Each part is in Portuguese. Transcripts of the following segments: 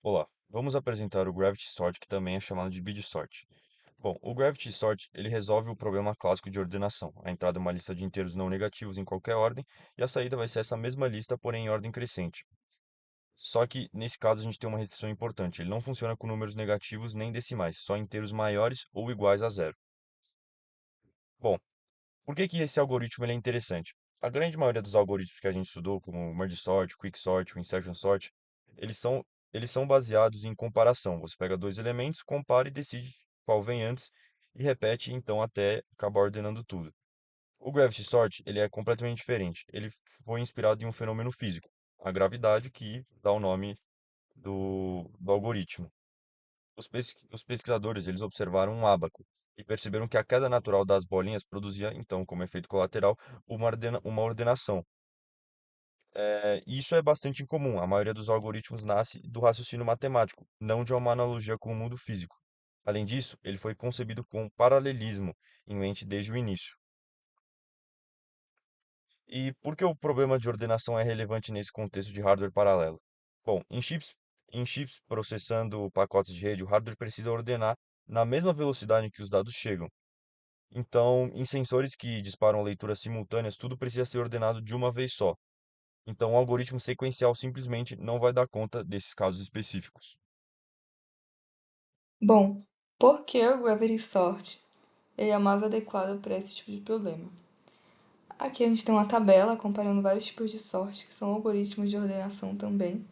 Olá, vamos apresentar o Gravity Sort, que também é chamado de Bid Sort. Bom, o Gravity Sort, ele resolve o problema clássico de ordenação. A entrada é uma lista de inteiros não negativos em qualquer ordem, e a saída vai ser essa mesma lista, porém em ordem crescente. Só que, nesse caso, a gente tem uma restrição importante. Ele não funciona com números negativos nem decimais, só inteiros maiores ou iguais a zero. Bom, por que que esse algoritmo ele é interessante? A grande maioria dos algoritmos que a gente estudou, como o Merge Sort, Quick Sort, o Insertion Sort, eles são, eles são baseados em comparação. Você pega dois elementos, compara e decide qual vem antes e repete então até acabar ordenando tudo. O Gravity Sort, ele é completamente diferente. Ele foi inspirado em um fenômeno físico, a gravidade, que dá o nome do algoritmo. Os pesquisadores eles observaram um ábaco e perceberam que a queda natural das bolinhas produzia, então, como efeito colateral, uma ordenação. E isso é bastante incomum. A maioria dos algoritmos nasce do raciocínio matemático, não de uma analogia com o mundo físico. Além disso, ele foi concebido com paralelismo em mente desde o início. E por que o problema de ordenação é relevante nesse contexto de hardware paralelo? Bom, em chips processando pacotes de rede, o hardware precisa ordenar na mesma velocidade em que os dados chegam. Então, em sensores que disparam leituras simultâneas, tudo precisa ser ordenado de uma vez só. Então, o algoritmo sequencial simplesmente não vai dar conta desses casos específicos. Bom, por que o Gravity Sort ele é mais adequado para esse tipo de problema? Aqui a gente tem uma tabela comparando vários tipos de sorte, que são algoritmos de ordenação também.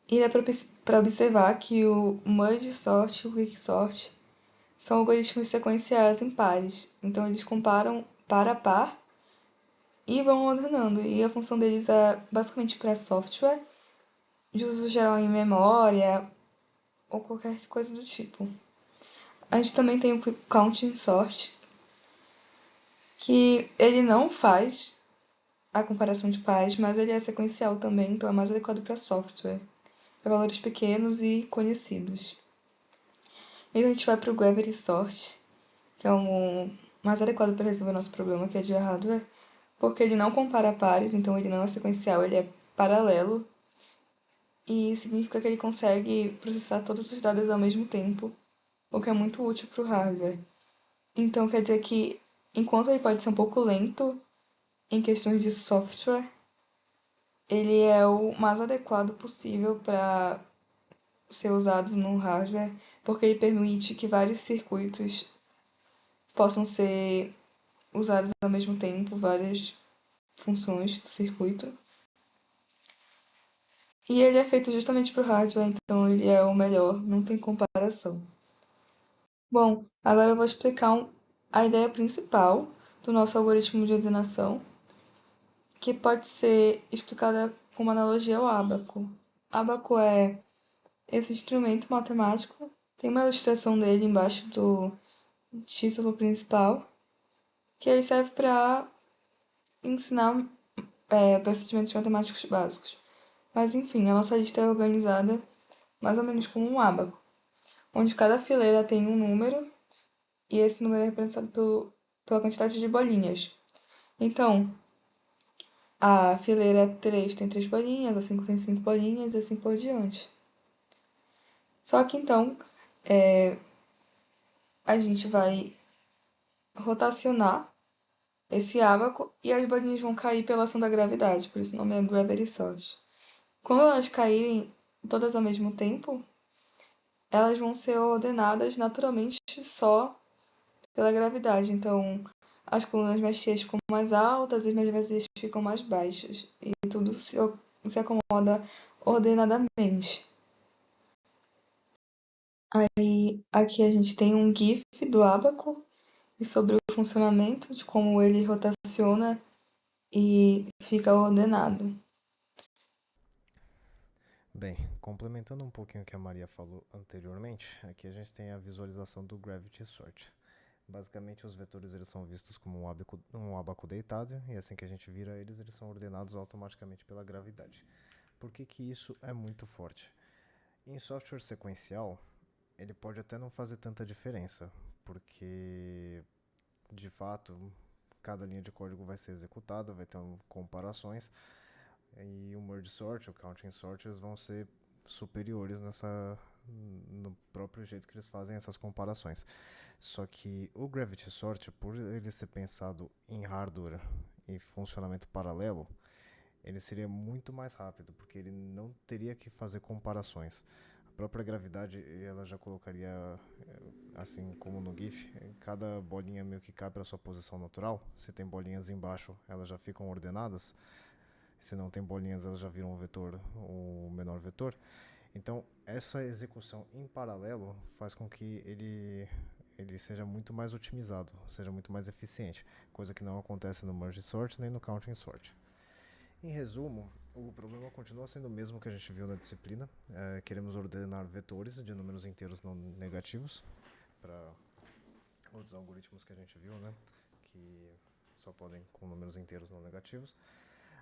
E dá para observar que o Merge Sort e o Quick Sort são algoritmos sequenciais em pares. Então eles comparam par a par e vão ordenando. E a função deles é basicamente para software, de uso geral em memória ou qualquer coisa do tipo. A gente também tem o Quick Counting Sort, que ele não faz a comparação de pares, mas ele é sequencial também, então é mais adequado para software, para valores pequenos e conhecidos. E a gente vai para o Gravity Sort, que é o mais adequado para resolver nosso problema, que é de hardware, porque ele não compara pares, então ele não é sequencial, ele é paralelo, e significa que ele consegue processar todos os dados ao mesmo tempo, o que é muito útil para o hardware. Então quer dizer que, enquanto ele pode ser um pouco lento em questões de software, ele é o mais adequado possível para ser usado no hardware, porque ele permite que vários circuitos possam ser usados ao mesmo tempo, várias funções do circuito. E ele é feito justamente para o hardware, então ele é o melhor, não tem comparação. Bom, agora eu vou explicar a ideia principal do nosso algoritmo de ordenação, que pode ser explicada com uma analogia ao ábaco. Ábaco é esse instrumento matemático, tem uma ilustração dele embaixo do título principal, que ele serve para ensinar procedimentos matemáticos básicos. Mas enfim, a nossa lista é organizada mais ou menos como um ábaco, onde cada fileira tem um número e esse número é representado pela quantidade de bolinhas. Então, a fileira 3 tem 3 bolinhas, a 5 tem 5 bolinhas e assim por diante. Só que então, a gente vai rotacionar esse ábaco e as bolinhas vão cair pela ação da gravidade, por isso o nome é Gravity Sort. Quando elas caírem todas ao mesmo tempo, elas vão ser ordenadas naturalmente só pela gravidade. Então, as colunas mais cheias ficam mais altas e as mais vazias ficam mais baixas. E tudo se acomoda ordenadamente. Aí, aqui a gente tem um GIF do ábaco e sobre o funcionamento, de como ele rotaciona e fica ordenado. Bem, complementando um pouquinho o que a Maria falou anteriormente, aqui a gente tem a visualização do Gravity Sort. Basicamente, os vetores eles são vistos como um abaco deitado, e assim que a gente vira eles, eles são ordenados automaticamente pela gravidade. Por que, que isso é muito forte? Em software sequencial, ele pode até não fazer tanta diferença, porque de fato cada linha de código vai ser executada, vai ter comparações, e o merge sort, o counting sort, eles vão ser superiores no próprio jeito que eles fazem essas comparações. Só que o Gravity Sort, por ele ser pensado em hardware e funcionamento paralelo, ele seria muito mais rápido, porque ele não teria que fazer comparações. A própria gravidade, ela já colocaria, assim como no GIF, cada bolinha meio que cabe para sua posição natural. Se tem bolinhas embaixo, elas já ficam ordenadas. Se não tem bolinhas, elas já viram um vetor, o menor vetor. Então, essa execução em paralelo faz com que ele seja muito mais otimizado, seja muito mais eficiente, coisa que não acontece no Merge Sort nem no Counting Sort. Em resumo, o problema continua sendo o mesmo que a gente viu na disciplina. Queremos ordenar vetores de números inteiros não negativos para outros algoritmos que a gente viu, né, que só podem com números inteiros não negativos.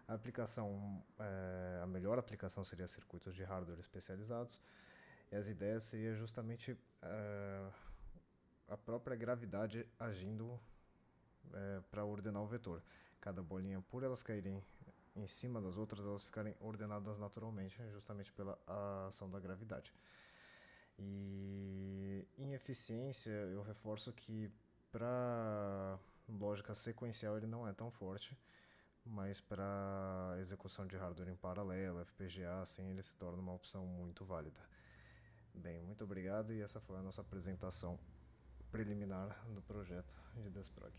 A aplicação, a melhor aplicação seria circuitos de hardware especializados, e as ideias seria justamente a própria gravidade agindo para ordenar o vetor. Cada bolinha, por elas caírem em cima das outras, elas ficarem ordenadas naturalmente, justamente pela ação da gravidade. E em eficiência, eu reforço que para lógica sequencial ele não é tão forte, mas para execução de hardware em paralelo, FPGA, assim, ele se torna uma opção muito válida. Bem, muito obrigado, e essa foi a nossa apresentação preliminar do projeto de Desprog.